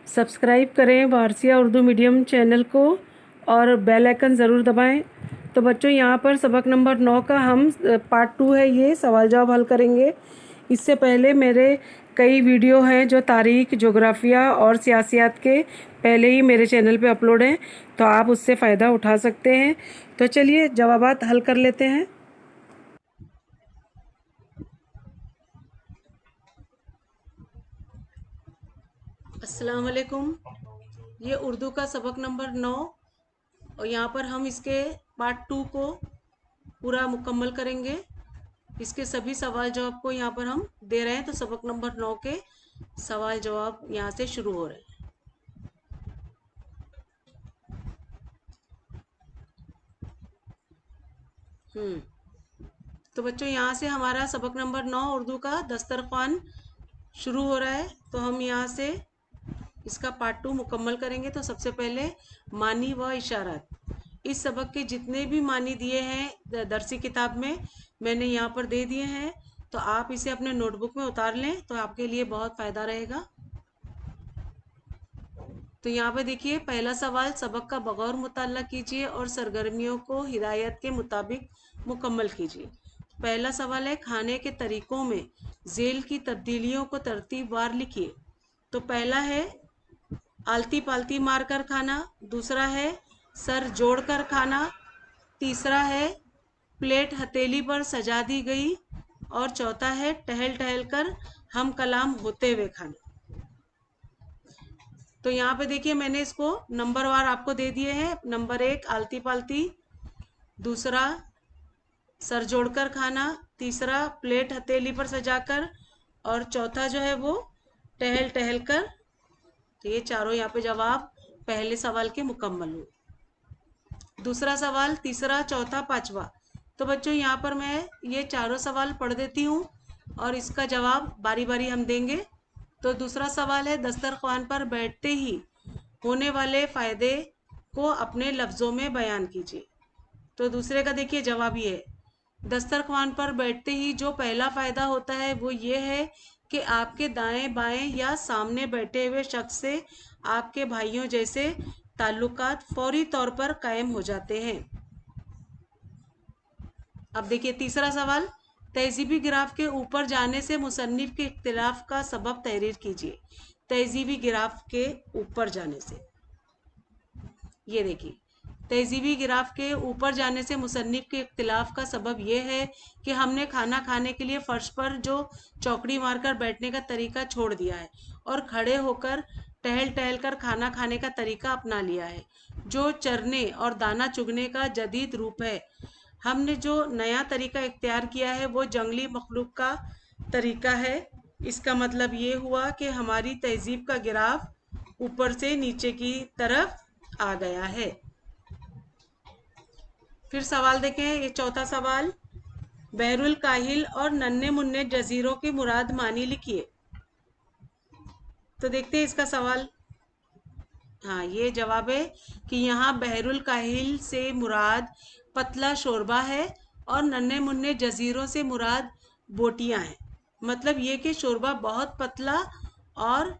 Subscribe करें Warasia Urdu medium channel को और बेल आइकन ज़रूर दबाएं। तो बच्चों, यहाँ पर सबक नंबर 9 का हम पार्ट 2 है, ये सवाल जवाब हल करेंगे। इससे पहले मेरे कई वीडियो हैं जो तारीख़, जोग्राफिया और सियासियात के पहले ही मेरे चैनल पे अपलोड हैं, तो आप उससे फ़ायदा उठा सकते हैं। तो चलिए जवाबात हल कर लेते हैं। अस्सलाम वालेकुम। ये उर्दू का सबक नंबर 9 और यहाँ पर हम इसके पार्ट 2 को पूरा मुकम्मल करेंगे। इसके सभी सवाल जवाब को यहाँ पर हम दे रहे हैं। तो सबक नंबर 9 के सवाल जवाब यहाँ से शुरू हो रहे हैं। तो बच्चों, यहाँ से हमारा सबक नंबर 9 उर्दू का दस्तरखान शुरू हो रहा है। तो हम यहाँ से इसका पार्ट 2 मुकम्मल करेंगे। तो सबसे पहले मानी व इशारात। इस सबक के जितने भी मानी दिए हैं दरसी किताब में, मैंने यहाँ पर दे दिए हैं। तो आप इसे अपने नोटबुक में उतार लें, तो आपके लिए बहुत फ़ायदा रहेगा। तो यहाँ पे देखिए, पहला सवाल, सबक का बगौर मुताला कीजिए और सरगर्मियों को हिदायत के मुताबिक मुकम्मल कीजिए। पहला सवाल है, खाने के तरीकों में झेल की तब्दीलियों को तरतीबवार लिखिए। तो पहला है आलती पालती मारकर खाना, दूसरा है सर जोड़कर खाना, तीसरा है प्लेट हथेली पर सजा दी गई, और चौथा है टहल टहल कर हम कलाम होते हुए खाना। तो यहाँ पे देखिए, मैंने इसको नंबरवार आपको दे दिए हैं। नंबर 1 आलती पालती, दूसरा सर जोड़कर खाना, तीसरा प्लेट हथेली पर सजाकर, और चौथा जो है वो टहल टहल कर। तो ये चारों यहाँ पे जवाब पहले सवाल के मुकम्मल हुए। दूसरा सवाल, तीसरा, चौथा, पांचवा। तो बच्चों, यहाँ पर मैं ये चारों सवाल पढ़ देती हूँ और इसका जवाब बारी बारी हम देंगे। तो दूसरा सवाल है, दस्तरख्वान पर बैठते ही होने वाले फ़ायदे को अपने लफ्ज़ों में बयान कीजिए। तो दूसरे का देखिए जवाब ये है, दस्तरख्वान पर बैठते ही जो पहला फ़ायदा होता है वो ये है कि आपके दाएं बाएं या सामने बैठे हुए शख्स से आपके भाइयों जैसे ताल्लुकात फौरी तौर पर कायम हो जाते हैं। अब देखिए तीसरा सवाल, तहजीबी गिराफ के ऊपर जाने से मुसन्निफ के इख्तिलाफ का सबब तहरीर कीजिए। तहजीबी गिराफ के ऊपर जाने से, ये देखिए, तहजीबी गिराफ के ऊपर जाने से मुसन्निफ के इख्तिलाफ का सबब यह है कि हमने खाना खाने के लिए फ़र्श पर जो चौकड़ी मारकर बैठने का तरीका छोड़ दिया है और खड़े होकर टहल टहल कर खाना खाने का तरीका अपना लिया है, जो चरने और दाना चुगने का जदीद रूप है। हमने जो नया तरीका इख्तियार किया है वो जंगली मखलूक का तरीका है। इसका मतलब ये हुआ कि हमारी तहजीब का गिराफ ऊपर से नीचे की तरफ आ गया है। फिर सवाल देखें, ये चौथा सवाल, बहरुल काहिल और नन्हे मुन्ने जजीरों की मुराद मानी लिखिए। तो देखते हैं इसका सवाल। हाँ, ये जवाब है कि यहाँ बहरुल काहिल से मुराद पतला शोरबा है और नन्हे मुन्ने जजीरों से मुराद बोटियाँ हैं। मतलब ये कि शोरबा बहुत पतला और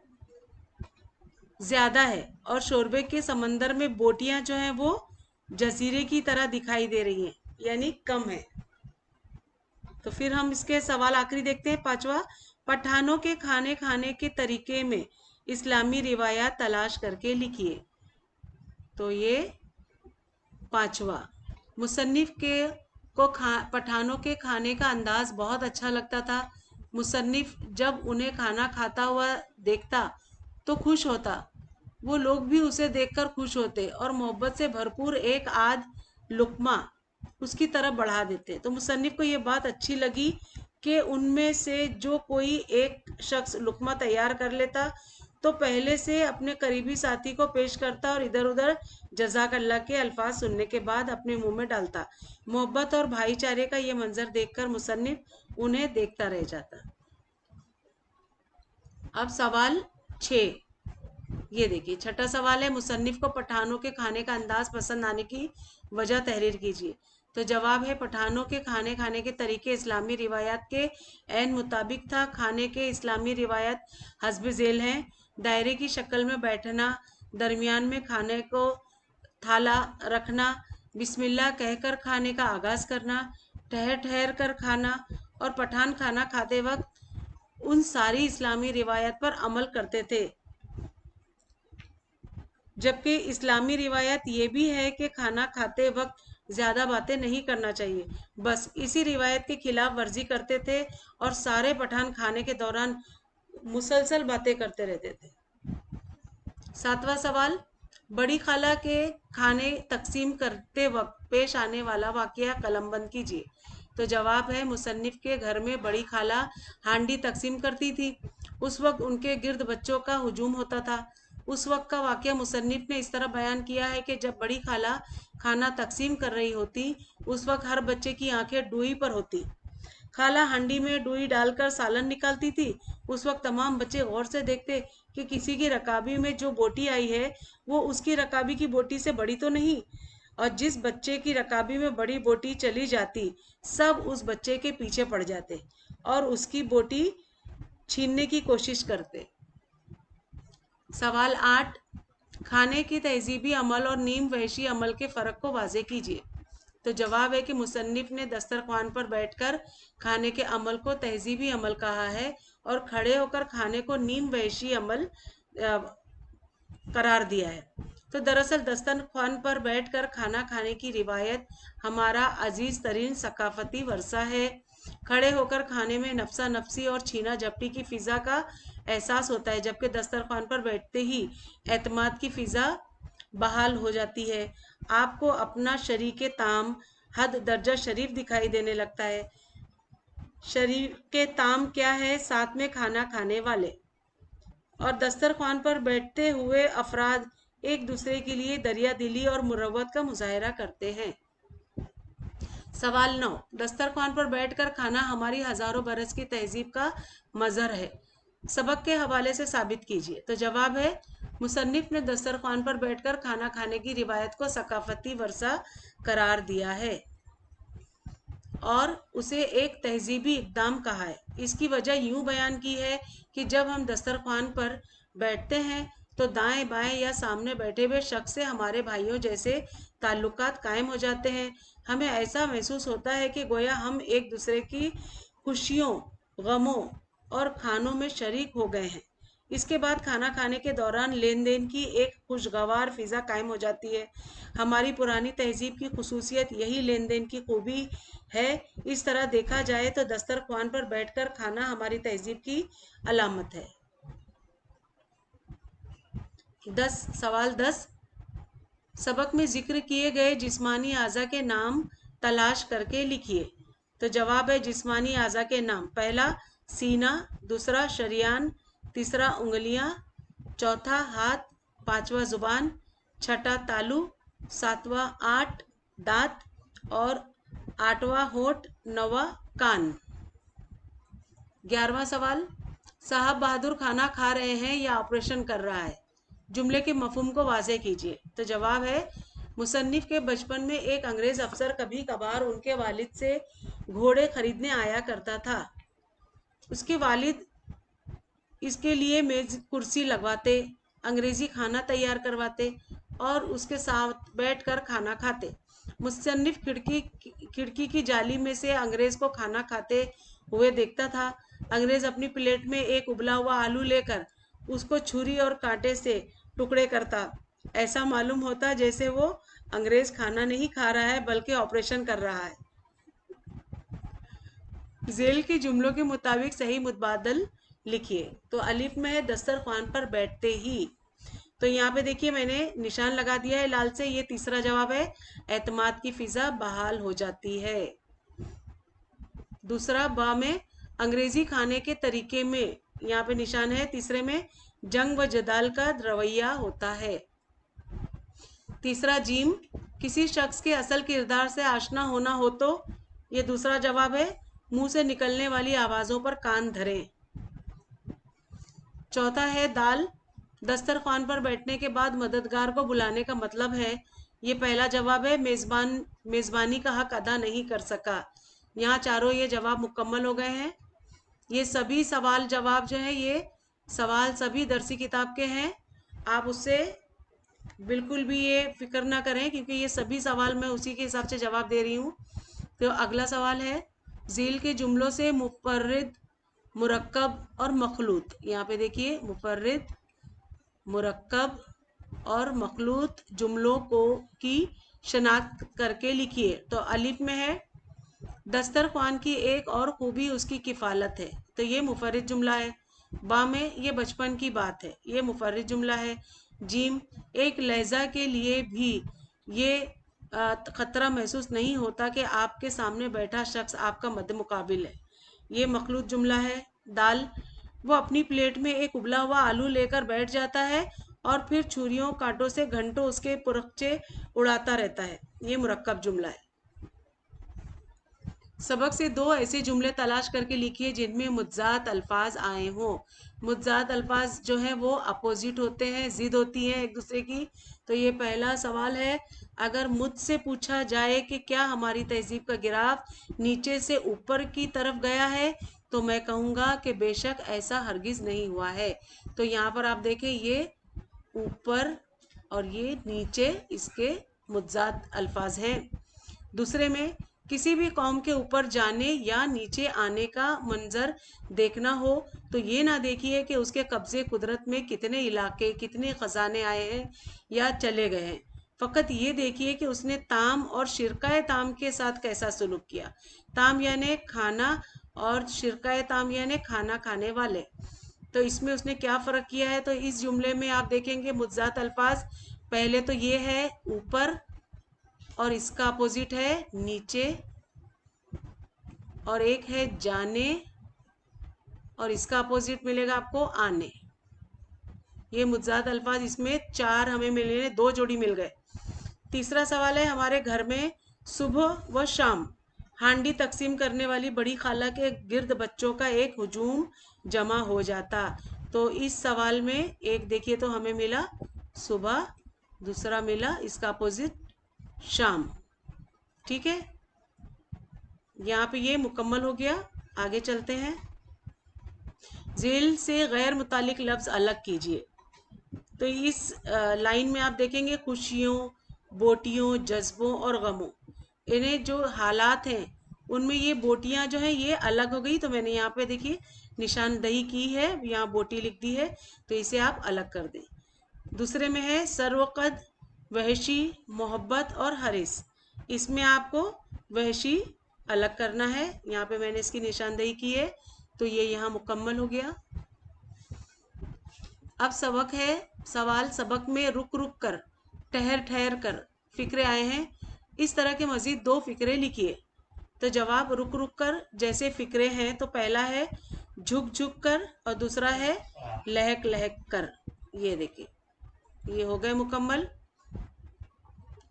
ज़्यादा है और शोरबे के समंदर में बोटियाँ जो हैं वो जजीरे की तरह दिखाई दे रही हैं, यानी कम है। तो फिर हम इसके सवाल आखिरी देखते हैं, पांचवा, पठानों के खाने खाने के तरीके में इस्लामी रिवायात तलाश करके लिखिए। तो ये पांचवा, मुसन्निफ के को पठानों के खाने का अंदाज बहुत अच्छा लगता था। मुसन्निफ जब उन्हें खाना खाता हुआ देखता तो खुश होता, वो लोग भी उसे देखकर खुश होते और मोहब्बत से भरपूर एक आध लुक्मा उसकी तरफ बढ़ा देते। तो मुसन्निफ को ये बात अच्छी लगी कि उनमें से जो कोई एक शख्स लुक्मा तैयार कर लेता तो पहले से अपने करीबी साथी को पेश करता और इधर उधर जज़ाकल्लाह के अल्फाज सुनने के बाद अपने मुंह में डालता। मोहब्बत और भाईचारे का ये मंजर देखकर मुसन्निफ उन्हें देखता रह जाता। अब सवाल 6, ये देखिए, छठा सवाल है, मुसन्निफ को पठानों के खाने का अंदाज पसंद आने की वजह तहरीर कीजिए। तो जवाब है, पठानों के खाने खाने के तरीके इस्लामी रिवायात के ऐन मुताबिक था। खाने के इस्लामी रिवायात हस्ब झेल हैं। दायरे की शक्ल में बैठना, दरमियान में खाने को थाला रखना, बिस्मिल्लाह कहकर खाने का आगाज करना, ठहर ठहर कर खाना और पठान खाना खाते वक्त उन सारी इस्लामी रिवायत पर अमल करते थे। जबकि इस्लामी रिवायत ये भी है कि खाना खाते वक्त ज़्यादा बातें नहीं करना चाहिए, बस इसी रिवायत के खिलाफ वर्जी करते थे और सारे पठान खाने के दौरान मुसलसल बातें करते रहते थे। 7वां सवाल, बड़ी खाला के खाने तकसीम करते वक्त पेश आने वाला वाकया कलमबंद कीजिए। तो जवाब है, मुसन्निफ के घर में बड़ी खाला हांडी तकसीम करती थी। उस वक्त उनके गिर्द बच्चों का हुजूम होता था। उस वक्त का वाकया मुसन्निफ ने इस तरह बयान किया है कि जब बड़ी खाला खाना तकसीम कर रही होती, उस वक्त हर बच्चे की आंखें डुई पर होती। खाला हांडी में डुई डालकर सालन निकालती थी। उस वक्त तमाम बच्चे गौर से देखते कि किसी की रकाबी में जो बोटी आई है वो उसकी रकाबी की बोटी से बड़ी तो नहीं, और जिस बच्चे की रकाबी में बड़ी बोटी चली जाती सब उस बच्चे के पीछे पड़ जाते और उसकी बोटी छीनने की कोशिश करते। सवाल 8, खाने की तहजीबी अमल और नीम वहशी अमल के फ़र्क को वाज़े कीजिए। तो जवाब है कि मुसन्निफ ने दस्तरख्वान पर बैठकर खाने के अमल को तहजीबी अमल कहा है और खड़े होकर खाने को नीम वहशी अमल करार दिया है। तो दरअसल दस्तरख्वान पर बैठकर खाना खाने की रिवायत हमारा अजीज तरीन सकाफती वर्सा है। खड़े होकर खाने में नफसा नफसी और छीना झपटी की फिजा का एहसास होता है, जबकि दस्तरख्वान पर बैठते ही एतमाद की फिजा बहाल हो जाती है। आपको अपना शरीके ताम हद दर्जा शरीफ दिखाई देने लगता है। शरीके ताम क्या है? साथ में खाना खाने वाले। और दस्तरख्वान पर बैठते हुए अफराद एक दूसरे के लिए दरिया दिली और मुरव्वत का मुजाहरा करते हैं। सवाल 9, दस्तरख्वान पर बैठकर खाना हमारी हजारों बरस की तहजीब का मजहर है। सबक के हवाले से साबित कीजिए। तो जवाब है, मुसन्निफ ने दस्तरख्वान पर बैठकर खाना खाने की रिवायत को सकाफती वर्सा करार दिया है और उसे एक तहजीबी इक़दाम कहा है। इसकी वजह यूं बयान की है कि जब हम दस्तरख्वान पर बैठते हैं तो दाएं बाएं या सामने बैठे हुए शख्स से हमारे भाइयों जैसे ताल्लुकात कायम हो जाते हैं। हमें ऐसा महसूस होता है कि गोया हम एक दूसरे की खुशियों, गमों और खानों में शरीक हो गए हैं। इसके बाद खाना खाने के दौरान लेन देन की एक खुशगवार फिजा कायम हो जाती है। हमारी पुरानी तहजीब की खुसूसियत यही लेन देन की खूबी है। इस तरह देखा जाए तो दस्तरख्वान पर बैठकर खाना हमारी तहजीब की अलामत है। सवाल 10, सबक में जिक्र किए गए जिस्मानी आज़ा के नाम तलाश करके लिखिए। तो जवाब है, जिस्मानी आज़ा के नाम, पहला सीना, दूसरा शरियान, तीसरा उंगलियां, चौथा हाथ, पांचवा जुबान, छठा तालू, सातवां आठ दांत और आठवां होठ, नौवां कान। 11वां सवाल, साहब बहादुर खाना खा रहे हैं या ऑपरेशन कर रहा है? जुमले के मफहूम को वाज़े कीजिए। तो जवाब है, मुसन्निफ के बचपन में एक अंग्रेज अफसर कभी कभार उनके वालिद से घोड़े खरीदने आया करता था। उसके वालिद इसके लिए मेज कुर्सी लगवाते, अंग्रेजी खाना तैयार करवाते और उसके साथ बैठकर खाना खाते। मुसन्निफ खिड़की की जाली में से अंग्रेज को खाना खाते हुए देखता था। अंग्रेज अपनी प्लेट में एक उबला हुआ आलू लेकर उसको छुरी और कांटे से टुकड़े करता। ऐसा मालूम होता जैसे वो अंग्रेज खाना नहीं खा रहा है बल्कि ऑपरेशन कर रहा है। जेल के जुमलों के मुताबिक सही मुतबादल लिखिए। तो अलिफ में है दस्तरख्वान पर बैठते ही। तो यहाँ पे देखिए मैंने निशान लगा दिया है लाल से, ये तीसरा जवाब है, एतमाद की फिजा बहाल हो जाती है। दूसरा बा में अंग्रेजी खाने के तरीके में, यहाँ पे निशान है, तीसरे में जंग व जदाल का रवैया होता है। तीसरा जीम, किसी शख्स के असल किरदार से आशना होना हो तो, ये दूसरा जवाब है, मुंह से निकलने वाली आवाज़ों पर कान धरें। चौथा है दाल, दस्तरख्वान पर बैठने के बाद मददगार को बुलाने का मतलब है। ये पहला जवाब है, मेज़बानी का हक अदा नहीं कर सका। यहाँ चारों ये जवाब मुकम्मल हो गए हैं। ये सभी सवाल जवाब जो है ये सवाल सभी दरसी किताब के हैं, आप उससे बिल्कुल भी ये फिक्र ना करें, क्योंकि ये सभी सवाल मैं उसी के हिसाब से जवाब दे रही हूँ। तो अगला सवाल है, झील के जुमलों से मुफर्रिद, मुरक्कब और मखलूत। यहाँ पे देखिए, मुफर्रिद, मुरक्कब और मखलूत जुमलों को की शनाख्त करके लिखिए। तो अलिफ में है, दस्तरख्वान की एक और खूबी उसकी किफ़ालत है, तो ये मुफर्रिद जुमला है। बा में, ये बचपन की बात है, ये मुफर्रिद जुमला है। जीम, एक लहजा के लिए भी ये खतरा महसूस नहीं होता कि आपके सामने बैठा शख्स आपका मद्द मुकाबिल है, ये मखलूत जुमला है। दाल, वो अपनी प्लेट में एक उबला हुआ आलू लेकर बैठ जाता है और फिर छुरियों कांटों से घंटों उसके पुरखचे उड़ाता रहता है, ये मुरक्कब जुमला है। सबक से दो ऐसे जुमले तलाश करके लिखिए जिनमें मुज्जात अल्फाज आए हों। मुज्जात अल्फाज जो हैं वो अपोजिट होते हैं, जिद होती हैं एक दूसरे की। तो ये पहला सवाल है, अगर मुझसे पूछा जाए कि क्या हमारी तहजीब का गिराफ नीचे से ऊपर की तरफ गया है, तो मैं कहूँगा कि बेशक ऐसा हरगिज़ नहीं हुआ है। तो यहाँ पर आप देखें, ये ऊपर और ये नीचे इसके मुज्जात अल्फाज हैं। दूसरे में, किसी भी कौम के ऊपर जाने या नीचे आने का मंजर देखना हो तो ये ना देखिए कि उसके कब्जे कुदरत में कितने इलाके, कितने खजाने आए हैं या चले गए हैं। फ़कत ये देखिए कि उसने ताम और शिरकाए ताम के साथ कैसा सलूक किया। ताम यानी खाना और शिरकाए ताम यानी खाना खाने वाले। तो इसमें उसने क्या फ़र्क किया है, तो इस जुमले में आप देखेंगे मुज्जात अल्फाज, पहले तो ये है ऊपर और इसका अपोजिट है नीचे, और एक है जाने और इसका अपोजिट मिलेगा आपको आने। ये मुज्जात अल्फाज, इसमें चार हमें मिले, दो जोड़ी मिल गए। तीसरा सवाल है, हमारे घर में सुबह व शाम हांडी तकसीम करने वाली बड़ी खाला के गिर्द बच्चों का एक हुजूम जमा हो जाता। तो इस सवाल में एक देखिए तो हमें मिला सुबह, दूसरा मिला इसका अपोजिट शाम। ठीक है, यहाँ पे ये मुकम्मल हो गया। आगे चलते हैं। झील से गैर मुतालिक लफ्ज़ अलग कीजिए। तो इस लाइन में आप देखेंगे खुशियों, बोटियों, जज्बों और गमों, इन्हें जो हालात हैं उनमें ये बोटियां जो हैं ये अलग हो गई। तो मैंने यहाँ पे देखिए निशानदही की है, यहाँ बोटी लिख दी है, तो इसे आप अलग कर दें। दूसरे में है सरवकद, वहशी, मोहब्बत और हरिस, इसमें आपको वहशी अलग करना है, यहाँ पे मैंने इसकी निशानदेही की है। तो ये यहाँ मुकम्मल हो गया। अब सबक है, सवाल सबक में रुक रुक कर, ठहर ठहर कर फिक्रे आए हैं, इस तरह के मज़ीद दो फिक्रे लिखिए। तो जवाब रुक रुक कर जैसे फिक्रे हैं, तो पहला है झुक झुक कर और दूसरा है लहक लहक कर। ये देखिए, ये हो गए मुकम्मल।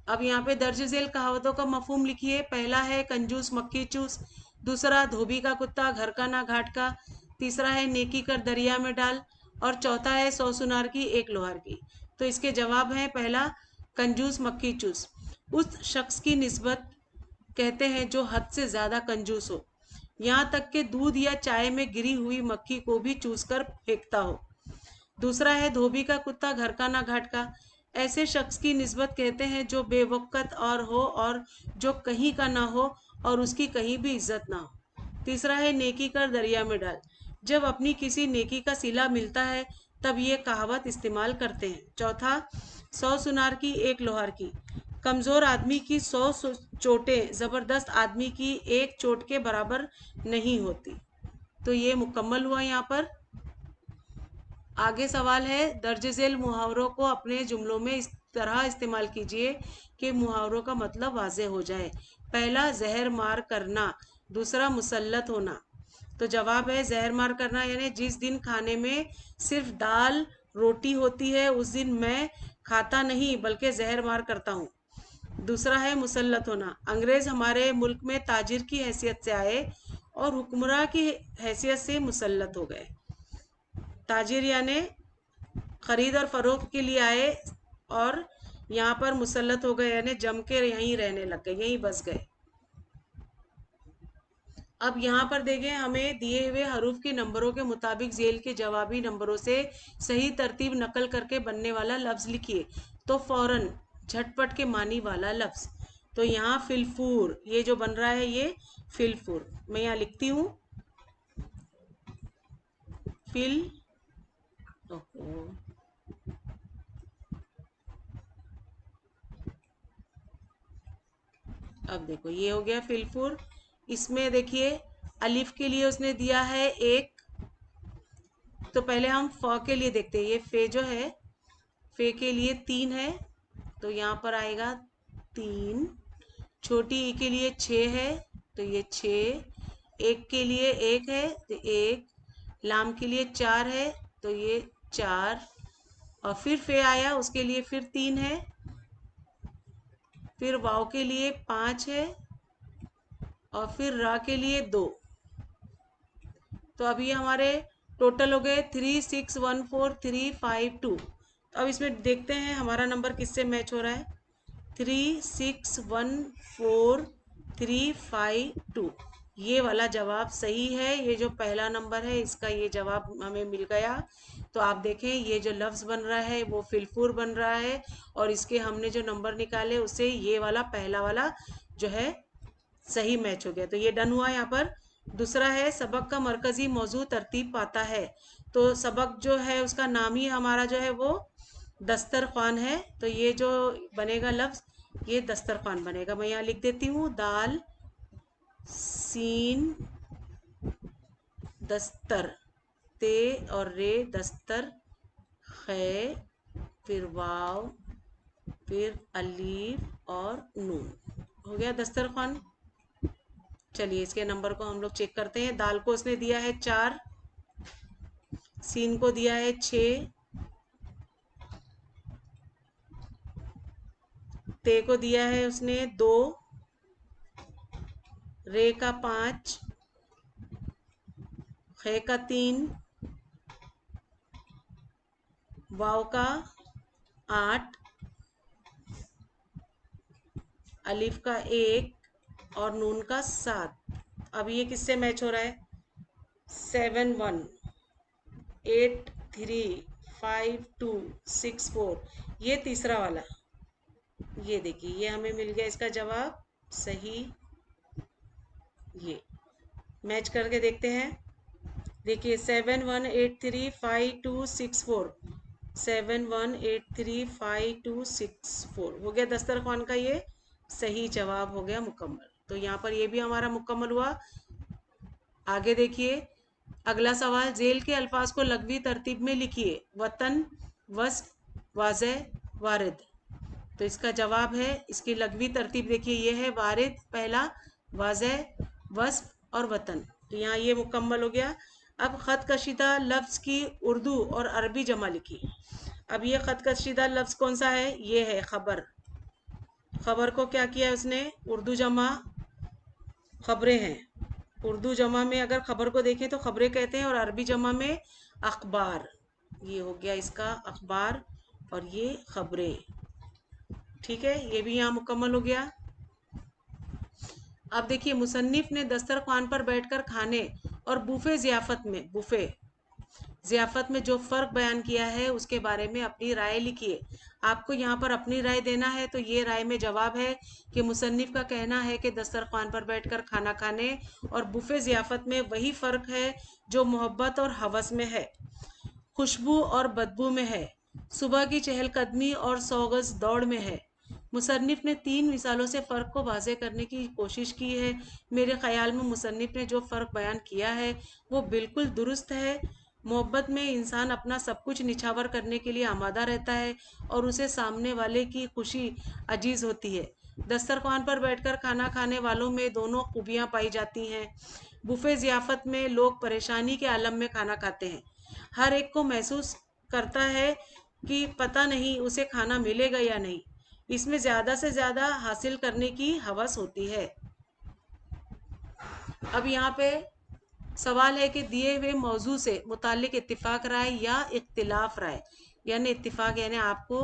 अब यहाँ पे दर्ज झेल कहावतों का मफहूम लिखिए। पहला है कंजूस मक्खी चूस, दूसरा धोबी का कुत्ता घर का ना घाट का, तीसरा है नेकी कर दरिया में डाल, और चौथा है 100 सुनार की एक लोहार की। तो इसके जवाब हैं, पहला कंजूस मक्खी चूस, उस शख्स की निस्बत कहते हैं जो हद से ज़्यादा कंजूस हो, यहाँ तक कि दूध या चाय में गिरी हुई मक्खी को भी चूस कर फेंकता हो। दूसरा है धोबी का कुत्ता घर का ना घाट का, ऐसे शख्स की निस्बत कहते हैं जो बेवक़्त और हो और जो कहीं का ना हो और उसकी कहीं भी इज्जत ना हो। तीसरा है नेकी कर दरिया में डाल, जब अपनी किसी नेकी का सिला मिलता है तब ये कहावत इस्तेमाल करते हैं। चौथा 100 सुनार की एक लोहार की, कमज़ोर आदमी की 100 चोटें ज़बरदस्त आदमी की एक चोट के बराबर नहीं होती। तो ये मुकम्मल हुआ यहाँ पर। आगे सवाल है, दर्ज झेल मुहावरों को अपने जुमलों में इस तरह इस्तेमाल कीजिए कि मुहावरों का मतलब वाज़ेह हो जाए। पहला जहर मार करना, दूसरा मुसल्लत होना। तो जवाब है जहर मार करना, यानी जिस दिन खाने में सिर्फ दाल रोटी होती है उस दिन मैं खाता नहीं बल्कि जहर मार करता हूँ। दूसरा है मुसल्लत होना, अंग्रेज़ हमारे मुल्क में ताजिर की हैसियत से आए और हुक्मरां की हैसियत से मुसल्लत हो गए। ताजिर यानी खरीद और फरोख्त के लिए आए और यहाँ पर मुसल्लत हो गए, यानी जम के यहीं रहने लग गए, यहीं बस गए। अब यहाँ पर देखें, हमें दिए हुए हरूफ के नंबरों के मुताबिक जेल के जवाबी नंबरों से सही तरतीब नकल करके बनने वाला लफ्ज लिखिए। तो फौरन, झटपट के मानी वाला लफ्ज। तो यहाँ फिलफूर, ये जो बन रहा है ये फिलफूर। मैं यहाँ लिखती हूँ फिल, ओहो, अब देखो ये हो गया फिलफुर। इसमें देखिए अलिफ के लिए उसने दिया है 1। तो पहले हम फ के लिए देखते हैं। ये फे जो है, फे के लिए 3 है, तो यहाँ पर आएगा 3। छोटी ई के लिए 6 है, तो ये 6। एक के लिए 1 है, तो 1। लाम के लिए 4 है, तो ये 4। और फिर फे आया, उसके लिए फिर 3 है। फिर वाव के लिए 5 है, और फिर रा के लिए 2। तो अभी हमारे टोटल हो गए 3 6 1 4 3 5 2। तो अब इसमें देखते हैं हमारा नंबर किससे मैच हो रहा है। 3 6 1 4 3 5 2, ये वाला जवाब सही है। ये जो पहला नंबर है इसका ये जवाब हमें मिल गया। तो आप देखें ये जो लफ्ज़ बन रहा है वो फिलफूर बन रहा है, और इसके हमने जो नंबर निकाले उससे ये वाला पहला वाला जो है सही मैच हो गया। तो ये डन हुआ यहाँ पर। दूसरा है सबक का मरकजी मौजू तरतीब पाता है। तो सबक जो है उसका नाम ही हमारा जो है वो दस्तरखान है। तो ये जो बनेगा लफ्ज़, ये दस्तरखान बनेगा। मैं यहाँ लिख देती हूँ दाल सीन दस्तर, ते और रे दस्तर, खे, फिर वाव, फिर अलीफ और नून। हो गया दस्तरखान। चलिए इसके नंबर को हम लोग चेक करते हैं। दाल को उसने दिया है 4, सीन को दिया है 6, ते को दिया है उसने 2, रे का 5, खे का 3, वाव का 8, अलिफ का 1 और नून का 7। अब ये किससे मैच हो रहा है। 7 1 8 3 5 2 6 4, ये तीसरा वाला। ये देखिए ये हमें मिल गया इसका जवाब सही। ये मैच करके देखते हैं। देखिए 7 1 8 3 5 2 6 4, 7 1 8 3 5 2 6 4 हो गया दस्तरखान का ये सही जवाब हो गया मुकम्मल। तो यहाँ पर ये भी हमारा मुकम्मल हुआ। आगे देखिए अगला सवाल, जेल के अल्फाज को लघवी तरतीब में लिखिए। वतन, वस्फ, वाज़े, वारिद। तो इसका जवाब है, इसकी लघवी तरतीब देखिए ये है वारिद पहला, वाज़े, वस्फ और वतन। तो यहाँ ये मुकम्मल हो गया। अब ख़त कशीदा लफ्ज़ की उर्दू और अरबी जमा लिखिए। अब ये ख़त कशीदा लफ्ज़ कौन सा है, ये है खबर। खबर को क्या किया है उसने, उर्दू जमा खबरें हैं। उर्दू जमा में अगर खबर को देखें तो खबरें कहते हैं, और अरबी जमा में अखबार। ये हो गया इसका अखबार, और ये खबरें। ठीक है, ये भी यहाँ मुकम्मल हो गया। अब देखिए मुसन्निफ ने दस्तरखान पर बैठकर खाने और बुफे ज़ियाफ़त में, बुफे ज़ियाफ़त में जो फ़र्क बयान किया है उसके बारे में अपनी राय लिखिए। आपको यहाँ पर अपनी राय देना है। तो ये राय में जवाब है कि मुसन्निफ़ का कहना है कि दस्तरखान पर बैठकर खाना खाने और बुफे ज़ियाफ़त में वही फ़र्क है जो मोहब्बत और हवस में है, खुशबू और बदबू में है, सुबह की चहलकदमी और 100 गज़ दौड़ में है। मुसन्निफ़ ने 3 मिसालों से फ़र्क को वाज़े करने की कोशिश की है। मेरे ख़याल में मुसन्निफ़ ने जो फ़र्क बयान किया है वो बिल्कुल दुरुस्त है। मोहब्बत में इंसान अपना सब कुछ निछावर करने के लिए आमादा रहता है, और उसे सामने वाले की खुशी अजीज़ होती है। दस्तरखान पर बैठकर खाना खाने वालों में दोनों खूबियाँ पाई जाती हैं। बुफे ज़ियाफ़त में लोग परेशानी के आलम में खाना खाते हैं। हर एक को महसूस करता है कि पता नहीं उसे खाना मिलेगा या नहीं। इसमें ज़्यादा से ज़्यादा हासिल करने की हवस होती है। अब यहाँ पे सवाल है कि दिए हुए मौजू से मुतालिक इत्तिफाक राय या इख्तिलाफ राय, यानी इत्तिफाक यानी आपको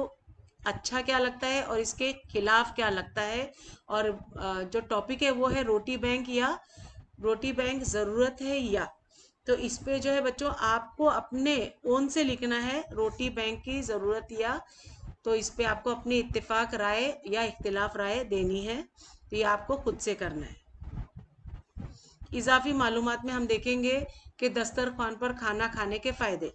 अच्छा क्या लगता है और इसके खिलाफ क्या लगता है। और जो टॉपिक है वो है रोटी बैंक या रोटी बैंक ज़रूरत है या। तो इस पे जो है बच्चों आपको अपने ओन से लिखना है रोटी बैंक की ज़रूरत या। तो इस पे आपको अपनी इत्तेफाक राय या इख्तिलाफ राय देनी है, तो ये आपको खुद से करना है। इजाफी मालूमात में हम देखेंगे कि दस्तरखान पर खाना खाने के फ़ायदे।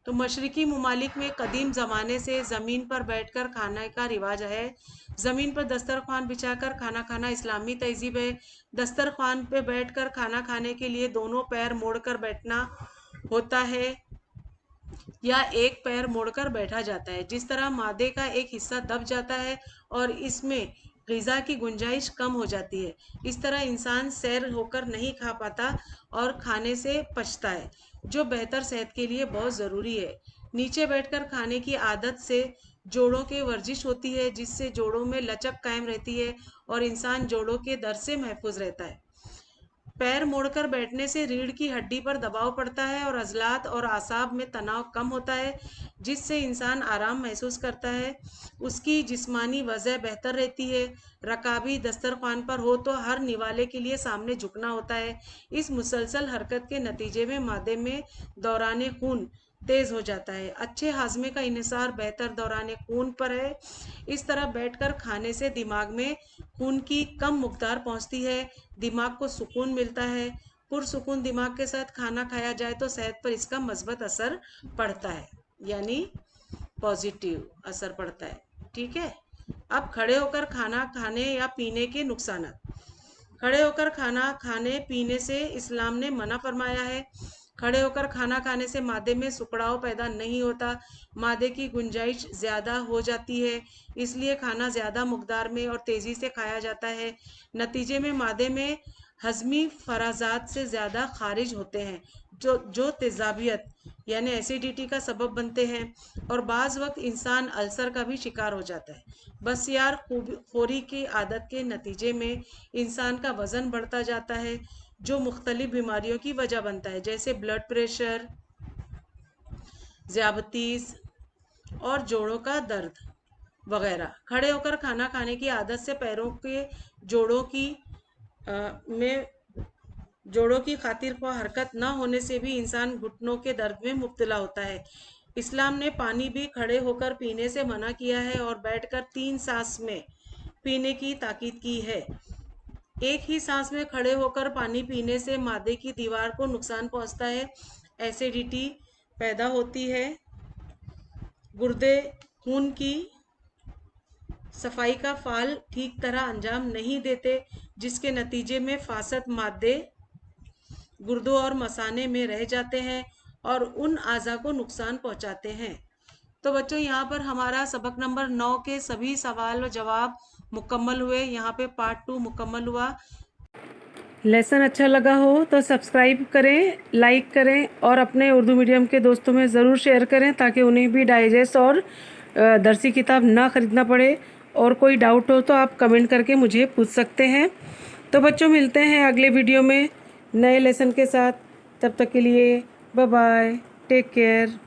तो मशरकी ममालिक में कदीम ज़माने से ज़मीन पर बैठकर खाने का रिवाज है। ज़मीन पर दस्तरखान बिछाकर खाना खाना इस्लामी तहजीब है। दस्तरखान पे बैठकर खाना खाने के लिए दोनों पैर मोड़कर बैठना होता है या एक पैर मोड़कर बैठा जाता है। जिस तरह मादे का एक हिस्सा दब जाता है और इसमें ग़िज़ा की गुंजाइश कम हो जाती है, इस तरह इंसान सैर होकर नहीं खा पाता और खाने से पचता है, जो बेहतर सेहत के लिए बहुत ज़रूरी है। नीचे बैठकर खाने की आदत से जोड़ों की वर्जिश होती है, जिससे जोड़ों में लचक कायम रहती है और इंसान जोड़ों के दर्द से महफूज रहता है। पैर मोड़कर बैठने से रीढ़ की हड्डी पर दबाव पड़ता है और अज़लात और आसाब में तनाव कम होता है, जिससे इंसान आराम महसूस करता है। उसकी जिस्मानी वज़ह बेहतर रहती है। रकाबी दस्तरखान पर हो तो हर निवाले के लिए सामने झुकना होता है। इस मुसलसल हरकत के नतीजे में मादे में दौरान खून तेज़ हो जाता है। अच्छे हाजमे का इन्हिसार बेहतर दौरान खून पर है। इस तरह बैठकर खाने से दिमाग में खून की कम मकदार पहुंचती है, दिमाग को सुकून मिलता है। पुरसुकून दिमाग के साथ खाना खाया जाए तो सेहत पर इसका मस्बत असर पड़ता है, यानी पॉजिटिव असर पड़ता है। ठीक है। अब खड़े होकर खाना खाने या पीने के नुकसान। खड़े होकर खाना खाने पीने से इस्लाम ने मना फरमाया है। खड़े होकर खाना खाने से मादे में सुकड़ाव पैदा नहीं होता, मादे की गुंजाइश ज़्यादा हो जाती है, इसलिए खाना ज़्यादा मकदार में और तेज़ी से खाया जाता है। नतीजे में मादे में हज़मी फ़राज़ात से ज़्यादा खारिज होते हैं, जो तेज़ाबियत यानी एसिडिटी का सबब बनते हैं और बाज़ वक्त इंसान अल्सर का भी शिकार हो जाता है। बस यार खोरी की आदत के नतीजे में इंसान का वज़न बढ़ता जाता है, जो मुख्तलिफ बीमारियों की वजह बनता है, जैसे ब्लड प्रेशर, ज़ियाबतीस और जोड़ों का दर्द वगैरह। खड़े होकर खाना खाने की आदत से पैरों के जोड़ों की में जोड़ों की खातिर को हरकत न होने से भी इंसान घुटनों के दर्द में मुब्तला होता है। इस्लाम ने पानी भी खड़े होकर पीने से मना किया है और बैठकर 3 सांस में पीने की ताकीद की है। एक ही सांस में खड़े होकर पानी पीने से मादे की दीवार को नुकसान पहुंचता है, एसिडिटी पैदा होती है, गुर्दे खून की सफाई का फाल ठीक तरह अंजाम नहीं देते, जिसके नतीजे में फासद मादे गुर्दों और मसाने में रह जाते हैं और उन आज़ा को नुकसान पहुंचाते हैं। तो बच्चों यहाँ पर हमारा सबक नंबर 9 के सभी सवाल और जवाब मुकम्मल हुए। यहाँ पे पार्ट 2 मुकम्मल हुआ। लेसन अच्छा लगा हो तो सब्सक्राइब करें, लाइक करें और अपने उर्दू मीडियम के दोस्तों में ज़रूर शेयर करें, ताकि उन्हें भी डाइजेस्ट और दरसी किताब ना ख़रीदना पड़े। और कोई डाउट हो तो आप कमेंट करके मुझे पूछ सकते हैं। तो बच्चों मिलते हैं अगले वीडियो में नए लेसन के साथ। तब तक के लिए बाय बाय, टेक केयर।